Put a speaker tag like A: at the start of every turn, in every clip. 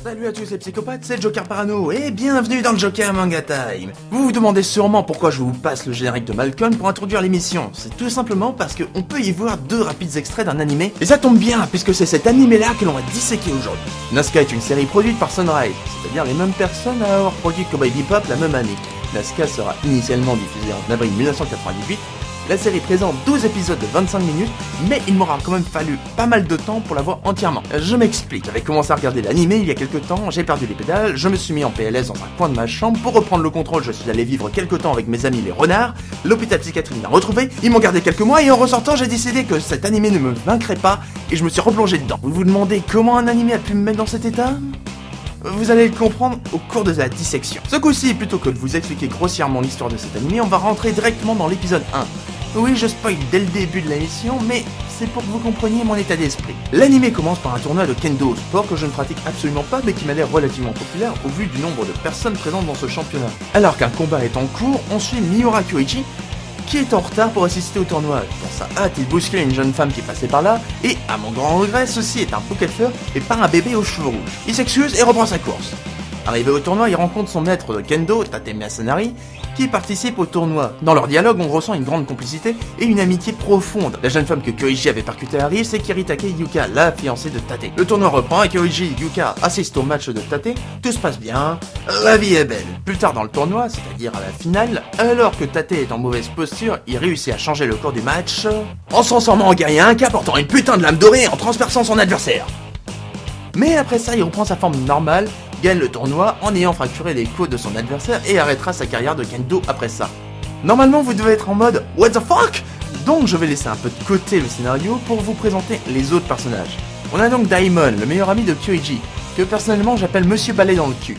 A: Salut à tous les psychopathes, c'est Joker Parano et bienvenue dans le Joker Manga Time. Vous vous demandez sûrement pourquoi je vous passe le générique de Malcolm pour introduire l'émission. C'est tout simplement parce qu'on peut y voir deux rapides extraits d'un animé, et ça tombe bien puisque c'est cet animé là que l'on va disséquer aujourd'hui. Nazca est une série produite par Sunrise, c'est-à-dire les mêmes personnes à avoir produit Cowboy Bebop la même année. Nazca sera initialement diffusée en avril 1998. La série présente 12 épisodes de 25 minutes, mais il m'aura quand même fallu pas mal de temps pour la voir entièrement. Je m'explique, j'avais commencé à regarder l'animé il y a quelques temps, j'ai perdu les pédales, je me suis mis en PLS dans un coin de ma chambre, pour reprendre le contrôle je suis allé vivre quelques temps avec mes amis les renards, l'hôpital psychiatrique m'a retrouvé, ils m'ont gardé quelques mois et en ressortant j'ai décidé que cet animé ne me vaincrait pas et je me suis replongé dedans. Vous vous demandez comment un animé a pu me mettre dans cet état ? Vous allez le comprendre au cours de la dissection. Ce coup-ci, plutôt que de vous expliquer grossièrement l'histoire de cet animé, on va rentrer directement dans l'épisode 1. Oui, je spoil dès le début de la mission, mais c'est pour que vous compreniez mon état d'esprit. L'anime commence par un tournoi de kendo, sport que je ne pratique absolument pas mais qui m'a l'air relativement populaire au vu du nombre de personnes présentes dans ce championnat. Alors qu'un combat est en cours, on suit Miura Kyoichi, qui est en retard pour assister au tournoi. Dans sa hâte, il bouscule une jeune femme qui passait par là, et à mon grand regret, ceci est un bouquet de fleurs et pas un bébé aux cheveux rouges. Il s'excuse et reprend sa course. Arrivé au tournoi, il rencontre son maître de kendo, Tate Masanari, qui participe au tournoi. Dans leur dialogue, on ressent une grande complicité et une amitié profonde. La jeune femme que Kyoichi avait percutée arrive, c'est Kiritake Yuka, la fiancée de Tate. Le tournoi reprend et Kyoichi et Yuka assistent au match de Tate. Tout se passe bien, la vie est belle. Plus tard dans le tournoi, c'est-à-dire à la finale, alors que Tate est en mauvaise posture, il réussit à changer le cours du match en se transformant en guerrier Inca portant une putain de lame dorée en transperçant son adversaire. Mais après ça, il reprend sa forme normale, gagne le tournoi en ayant fracturé les côtes de son adversaire et arrêtera sa carrière de kendo après ça. Normalement, vous devez être en mode « What the fuck ?» Donc je vais laisser un peu de côté le scénario pour vous présenter les autres personnages. On a donc Daimon, le meilleur ami de Kyoichi, que personnellement j'appelle Monsieur Balai dans le cul.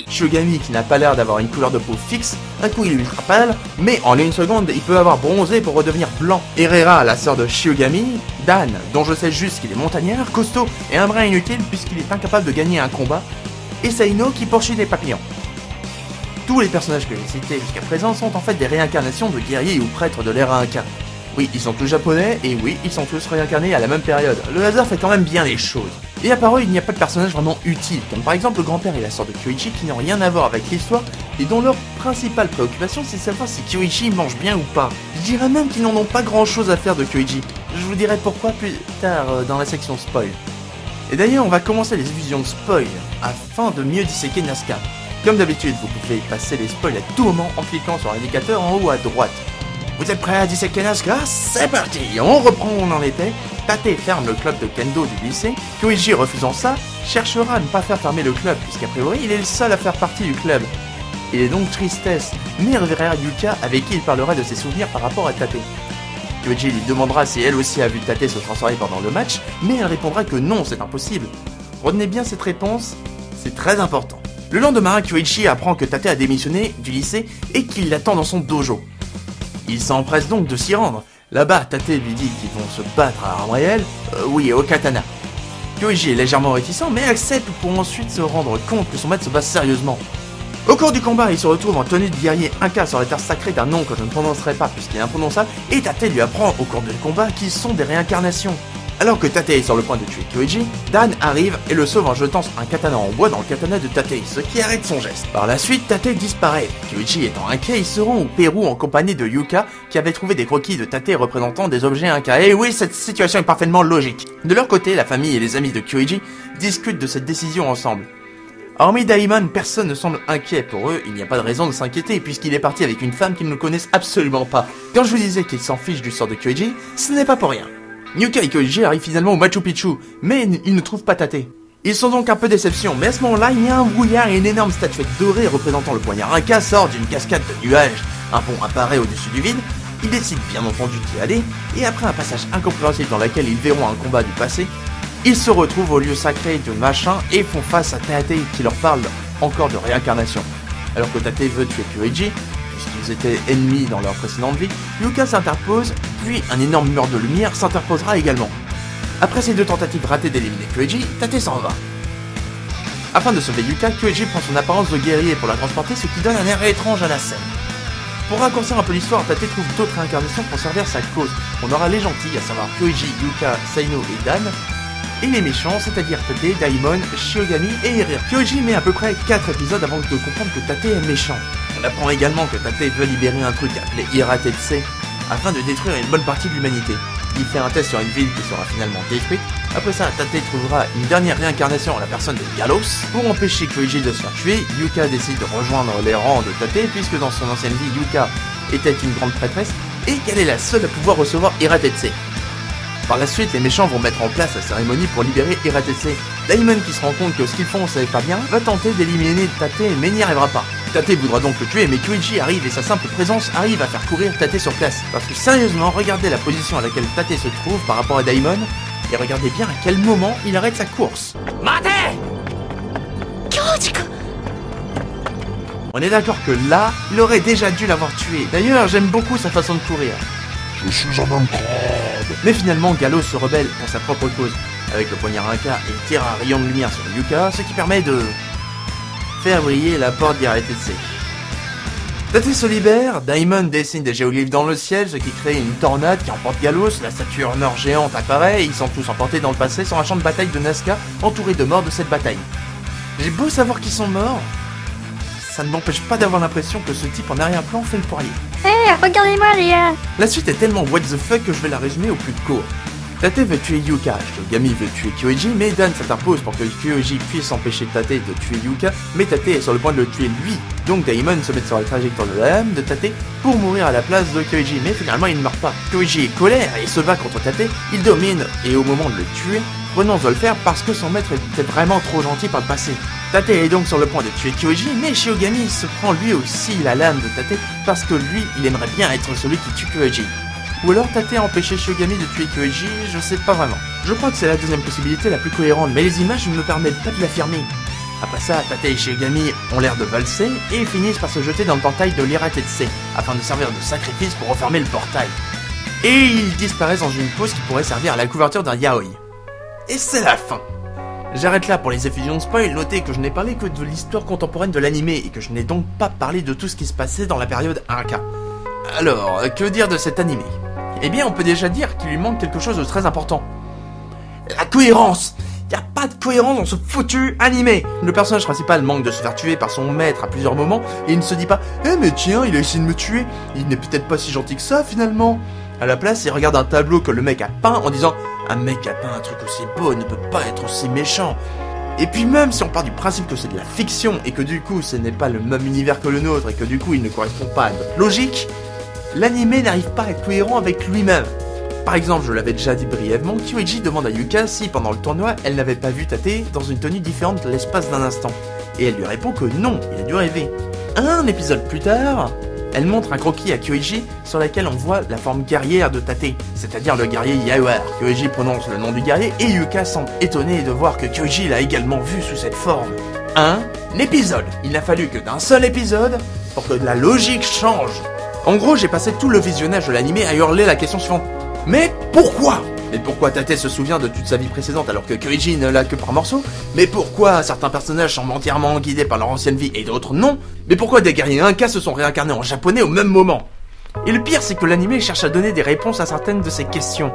A: Shugami qui n'a pas l'air d'avoir une couleur de peau fixe, un coup il est ultra pâle, mais en une seconde il peut avoir bronzé pour redevenir blanc. Herrera, la sœur de Shugami, Dan, dont je sais juste qu'il est montagnard, costaud et un brin inutile puisqu'il est incapable de gagner un combat, et Saino qui poursuit des papillons. Tous les personnages que j'ai cités jusqu'à présent sont en fait des réincarnations de guerriers ou prêtres de l'ère Inca. Oui, ils sont tous japonais, et oui, ils sont tous réincarnés à la même période. Le hasard fait quand même bien les choses. Et à part eux, il n'y a pas de personnages vraiment utiles, comme par exemple le grand-père et la sœur de Kyoichi qui n'ont rien à voir avec l'histoire, et dont leur principale préoccupation c'est de savoir si Kyoichi mange bien ou pas. Je dirais même qu'ils n'en ont pas grand-chose à faire de Kyoichi. Je vous dirai pourquoi plus tard dans la section spoil. Et d'ailleurs, on va commencer les illusions de spoil, afin de mieux disséquer Nazca. Comme d'habitude, vous pouvez passer les spoils à tout moment en cliquant sur l'indicateur en haut à droite. Vous êtes prêts à disséquer Nazca? C'est parti! On reprend où on en était. Tate ferme le club de kendo du lycée. Kyoichi, refusant ça, cherchera à ne pas faire fermer le club, puisqu'a priori il est le seul à faire partie du club. Il est donc tristesse, mais reverra Yuka avec qui il parlera de ses souvenirs par rapport à Tate. Kyoichi lui demandera si elle aussi a vu Tate se transformer pendant le match, mais elle répondra que non, c'est impossible. Retenez bien cette réponse, c'est très important. Le lendemain, Kyoichi apprend que Tate a démissionné du lycée et qu'il l'attend dans son dojo. Il s'empresse donc de s'y rendre. Là-bas, Tate lui dit qu'ils vont se battre à armes réelles, oui, au katana. Kyoichi est légèrement réticent, mais accepte pour ensuite se rendre compte que son maître se bat sérieusement. Au cours du combat, il se retrouve en tenue de guerrier Inca sur la terre sacrée d'un nom que je ne prononcerai pas puisqu'il est imprononçable, et Tate lui apprend au cours du combat qu'ils sont des réincarnations. Alors que Tate est sur le point de tuer Kyoichi, Dan arrive et le sauve en jetant un katana en bois dans le katana de Tate, ce qui arrête son geste. Par la suite, Tate disparaît. Kyoichi étant inquiet, il se rend au Pérou en compagnie de Yuka, qui avait trouvé des croquis de Tate représentant des objets Inca. Et oui, cette situation est parfaitement logique. De leur côté, la famille et les amis de Kyoichi discutent de cette décision ensemble. Hormis Daimon, personne ne semble inquiet pour eux, il n'y a pas de raison de s'inquiéter puisqu'il est parti avec une femme qu'ils ne connaissent absolument pas. Quand je vous disais qu'ils s'en fichent du sort de Kyoichi, ce n'est pas pour rien. Yuka et Kyoichi arrivent finalement au Machu Picchu, mais ils ne trouvent pas Tate. Ils sont donc un peu déception, mais à ce moment-là, il y a un brouillard et une énorme statuette dorée représentant le poignard Inca sort d'une cascade de nuages. Un pont apparaît au-dessus du vide, ils décident bien entendu d'y aller, et après un passage incompréhensible dans lequel ils verront un combat du passé, ils se retrouvent au lieu sacré de machin et font face à Tate qui leur parle encore de réincarnation. Alors que Tate veut tuer Kyoichi, puisqu'ils étaient ennemis dans leur précédente vie, Yuka s'interpose, puis un énorme mur de lumière s'interposera également. Après ces deux tentatives ratées d'éliminer Kyoichi, Tate s'en va. Afin de sauver Yuka, Kyoichi prend son apparence de guerrier pour la transporter, ce qui donne un air étrange à la scène. Pour raccourcir un peu l'histoire, Tate trouve d'autres réincarnations pour servir sa cause. On aura les gentils, à savoir Kyoichi, Yuka, Saino et Dan, et les méchants, c'est-à-dire Tate, Daimon, Shiogami et Erira. Kyoji met à peu près 4 épisodes avant de comprendre que Tate est méchant. On apprend également que Tate veut libérer un truc appelé Iratetsei afin de détruire une bonne partie de l'humanité. Il fait un test sur une ville qui sera finalement détruite. Après ça, Tate trouvera une dernière réincarnation en la personne de Galos. Pour empêcher Kyoji de se faire tuer, Yuka décide de rejoindre les rangs de Tate puisque dans son ancienne vie, Yuka était une grande prêtresse et qu'elle est la seule à pouvoir recevoir Iratetsei. Par la suite, les méchants vont mettre en place la cérémonie pour libérer Iratetsei. Daimon, qui se rend compte que ce qu'ils font, c'est pas bien, va tenter d'éliminer Tate mais n'y arrivera pas. Tate voudra donc le tuer, mais Kyoji arrive et sa simple présence arrive à faire courir Tate sur place. Parce que sérieusement, regardez la position à laquelle Tate se trouve par rapport à Daimon, et regardez bien à quel moment il arrête sa course. Mate!
B: Kyoji-kun.
A: On est d'accord que là, il aurait déjà dû l'avoir tué. D'ailleurs, j'aime beaucoup sa façon de courir.
C: Je suis un homme crabe.
A: Mais finalement, Galos se rebelle pour sa propre cause, avec le poignard Inca et il tire un rayon de lumière sur Yuka, ce qui permet de faire briller la porte d'Iratetsei. Tate se libère, Daimon dessine des géoglyphes dans le ciel, ce qui crée une tornade qui emporte Galos, la statue en or géante apparaît et ils sont tous emportés dans le passé sur un champ de bataille de Nazca, entouré de morts de cette bataille. J'ai beau savoir qu'ils sont morts, ça ne m'empêche pas d'avoir l'impression que ce type en arrière-plan fait le poirier.
B: Regardez-moi les gars.
A: La suite est tellement what the fuck que je vais la résumer au plus court. Tate veut tuer Yuka, Shiogami veut tuer Kyoji, mais Dan s'interpose pour que Kyoji puisse empêcher Tate de tuer Yuka, mais Tate est sur le point de le tuer lui. Donc Daimon se met sur la trajectoire de la lame de Tate pour mourir à la place de Kyoji, mais finalement il ne meurt pas. Kyoji est colère et se bat contre Tate, il domine et au moment de le tuer, renonce de le faire parce que son maître était vraiment trop gentil par le passé. Tate est donc sur le point de tuer Kyoji, mais Shiogami se prend lui aussi la lame de Tate parce que lui, il aimerait bien être celui qui tue Kyoji. Ou alors Tate a empêché Shiogami de tuer Kyoji, je sais pas vraiment. Je crois que c'est la deuxième possibilité la plus cohérente, mais les images ne me permettent pas de l'affirmer. Après ça, Tate et Shiogami ont l'air de valser et finissent par se jeter dans le portail de l'Iratetsei, afin de servir de sacrifice pour refermer le portail. Et ils disparaissent dans une pause qui pourrait servir à la couverture d'un yaoi. Et c'est la fin. J'arrête là pour les effusions de spoil, notez que je n'ai parlé que de l'histoire contemporaine de l'animé et que je n'ai donc pas parlé de tout ce qui se passait dans la période Inca. Alors, que dire de cet animé? Eh bien, on peut déjà dire qu'il lui manque quelque chose de très important. La cohérence! Y a pas de cohérence dans ce foutu animé! Le personnage principal manque de se faire tuer par son maître à plusieurs moments et il ne se dit pas « Eh mais tiens, il a essayé de me tuer, il n'est peut-être pas si gentil que ça finalement !» À la place, il regarde un tableau que le mec a peint en disant « Un mec qui a peint un truc aussi beau ne peut pas être aussi méchant !» Et puis même si on part du principe que c'est de la fiction et que du coup ce n'est pas le même univers que le nôtre et que du coup il ne correspond pas à notre logique, l'anime n'arrive pas à être cohérent avec lui-même. Par exemple, je l'avais déjà dit brièvement, Kyoji demande à Yuka si pendant le tournoi elle n'avait pas vu Tate dans une tenue différente l'espace d'un instant. Et elle lui répond que non, il a dû rêver. Un épisode plus tard, elle montre un croquis à Kyoji sur lequel on voit la forme guerrière de Tate, c'est-à-dire le guerrier Yawar. Kyoji prononce le nom du guerrier et Yuka semble étonné de voir que Kyoji l'a également vu sous cette forme. Un épisode. Il n'a fallu que d'un seul épisode pour que la logique change. En gros, j'ai passé tout le visionnage de l'anime à hurler la question suivante. Mais pourquoi? Mais pourquoi Tate se souvient de toute sa vie précédente alors que Kyoji ne l'a que par morceaux? Mais pourquoi certains personnages semblent entièrement guidés par leur ancienne vie et d'autres non? Mais pourquoi des guerriers Inca se sont réincarnés en japonais au même moment? Et le pire, c'est que l'anime cherche à donner des réponses à certaines de ces questions.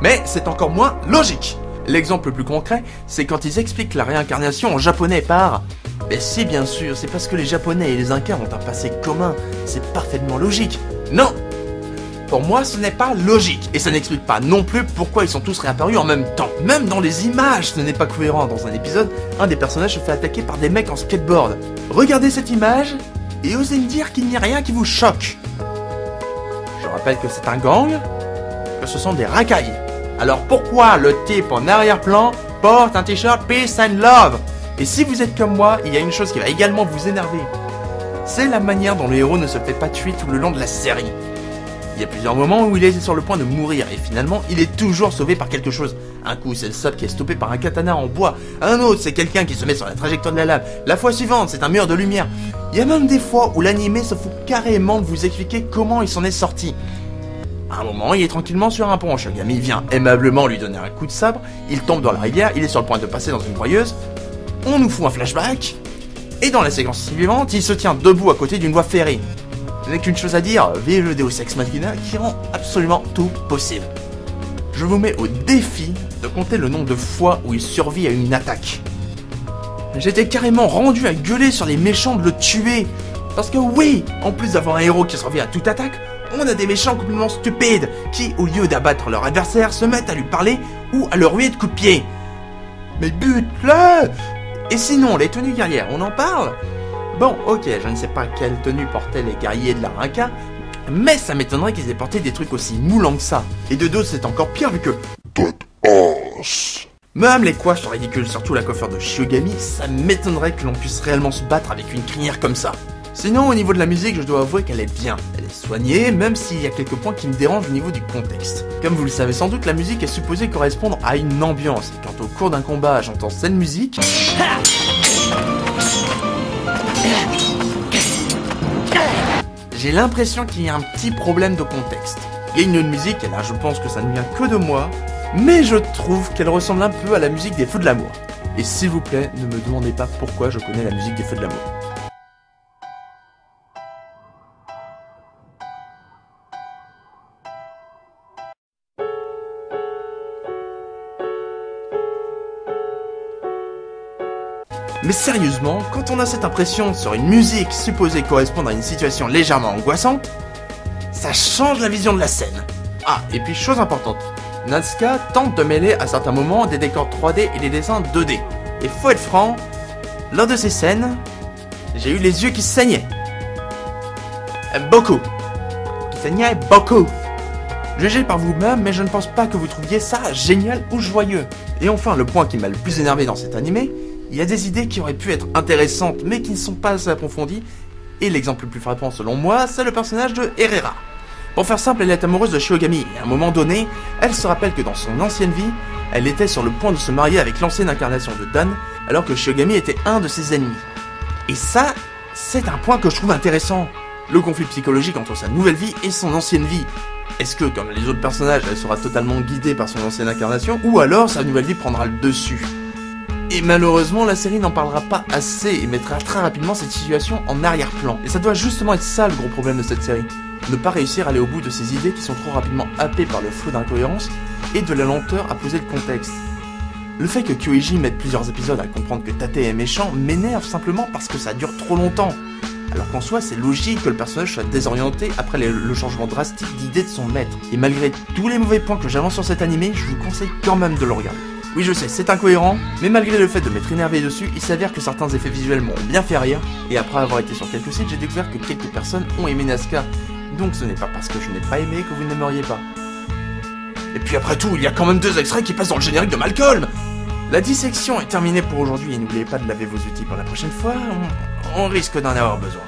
A: Mais c'est encore moins logique. L'exemple le plus concret, c'est quand ils expliquent la réincarnation en japonais par... Mais si, bien sûr, c'est parce que les japonais et les Incas ont un passé commun, c'est parfaitement logique. Non! Pour moi, ce n'est pas logique, et ça n'explique pas non plus pourquoi ils sont tous réapparus en même temps. Même dans les images, ce n'est pas cohérent. Dans un épisode, un des personnages se fait attaquer par des mecs en skateboard. Regardez cette image, et osez me dire qu'il n'y a rien qui vous choque. Je rappelle que c'est un gang, que ce sont des racailles. Alors pourquoi le type en arrière-plan porte un t-shirt Peace and Love? Et si vous êtes comme moi, il y a une chose qui va également vous énerver. C'est la manière dont le héros ne se fait pas tuer tout le long de la série. Il y a plusieurs moments où il est sur le point de mourir et finalement il est toujours sauvé par quelque chose. Un coup c'est le sub qui est stoppé par un katana en bois, un autre c'est quelqu'un qui se met sur la trajectoire de la lame, la fois suivante c'est un mur de lumière. Il y a même des fois où l'anime se fout carrément de vous expliquer comment il s'en est sorti. À un moment il est tranquillement sur un pont, Shiogami vient aimablement lui donner un coup de sabre, il tombe dans la rivière, il est sur le point de passer dans une broyeuse, on nous fout un flashback, et dans la séquence suivante il se tient debout à côté d'une voie ferrée. Je n'ai qu'une chose à dire, vive le Deus Ex Machina qui rend absolument tout possible. Je vous mets au défi de compter le nombre de fois où il survit à une attaque. J'étais carrément rendu à gueuler sur les méchants de le tuer. Parce que oui, en plus d'avoir un héros qui survit à toute attaque, on a des méchants complètement stupides qui, au lieu d'abattre leur adversaire, se mettent à lui parler ou à le ruer de coups de pied. Mais bute-le! Et sinon, les tenues guerrières, on en parle? Bon, ok, je ne sais pas quelle tenue portaient les guerriers de la Rinka, mais ça m'étonnerait qu'ils aient porté des trucs aussi moulants que ça. Et de dos, c'est encore pire vu que...
C: Badass.
A: Même les coiffes sont ridicules, surtout la coiffure de Shiogami, ça m'étonnerait que l'on puisse réellement se battre avec une crinière comme ça. Sinon, au niveau de la musique, je dois avouer qu'elle est bien. Elle est soignée, même s'il y a quelques points qui me dérangent au niveau du contexte. Comme vous le savez sans doute, la musique est supposée correspondre à une ambiance. Et quand au cours d'un combat, j'entends cette musique... j'ai l'impression qu'il y a un petit problème de contexte. Il y a une musique, et là je pense que ça ne vient que de moi, mais je trouve qu'elle ressemble un peu à la musique des Feux de l'amour. Et s'il vous plaît, ne me demandez pas pourquoi je connais la musique des Feux de l'amour. Mais sérieusement, quand on a cette impression sur une musique supposée correspondre à une situation légèrement angoissante, ça change la vision de la scène. Ah, et puis chose importante, Natsuka tente de mêler à certains moments des décors 3D et des dessins 2D. Et faut être franc, lors de ces scènes, j'ai eu les yeux qui saignaient. Beaucoup. Qui saignaient beaucoup. Jugez par vous-même, mais je ne pense pas que vous trouviez ça génial ou joyeux. Et enfin, le point qui m'a le plus énervé dans cet animé, il y a des idées qui auraient pu être intéressantes, mais qui ne sont pas assez approfondies, et l'exemple le plus frappant selon moi, c'est le personnage de Erera. Pour faire simple, elle est amoureuse de Shiogami, et à un moment donné, elle se rappelle que dans son ancienne vie, elle était sur le point de se marier avec l'ancienne incarnation de Dan, alors que Shiogami était un de ses ennemis. Et ça, c'est un point que je trouve intéressant. Le conflit psychologique entre sa nouvelle vie et son ancienne vie. Est-ce que, comme les autres personnages, elle sera totalement guidée par son ancienne incarnation, ou alors sa nouvelle vie prendra le dessus? Et malheureusement, la série n'en parlera pas assez et mettra très rapidement cette situation en arrière-plan. Et ça doit justement être ça le gros problème de cette série. Ne pas réussir à aller au bout de ces idées qui sont trop rapidement happées par le flot d'incohérence et de la lenteur à poser le contexte. Le fait que Kyoji mette plusieurs épisodes à comprendre que Tate est méchant m'énerve simplement parce que ça dure trop longtemps. Alors qu'en soi, c'est logique que le personnage soit désorienté après le changement drastique d'idée de son maître. Et malgré tous les mauvais points que j'avance sur cet animé, je vous conseille quand même de le regarder. Oui, je sais, c'est incohérent, mais malgré le fait de m'être énervé dessus, il s'avère que certains effets visuels m'ont bien fait rire, et après avoir été sur quelques sites, j'ai découvert que quelques personnes ont aimé Nazca, donc ce n'est pas parce que je n'ai pas aimé que vous n'aimeriez pas. Et puis après tout, il y a quand même 2 extraits qui passent dans le générique de Malcolm. La dissection est terminée pour aujourd'hui, et n'oubliez pas de laver vos outils pour la prochaine fois, on risque d'en avoir besoin.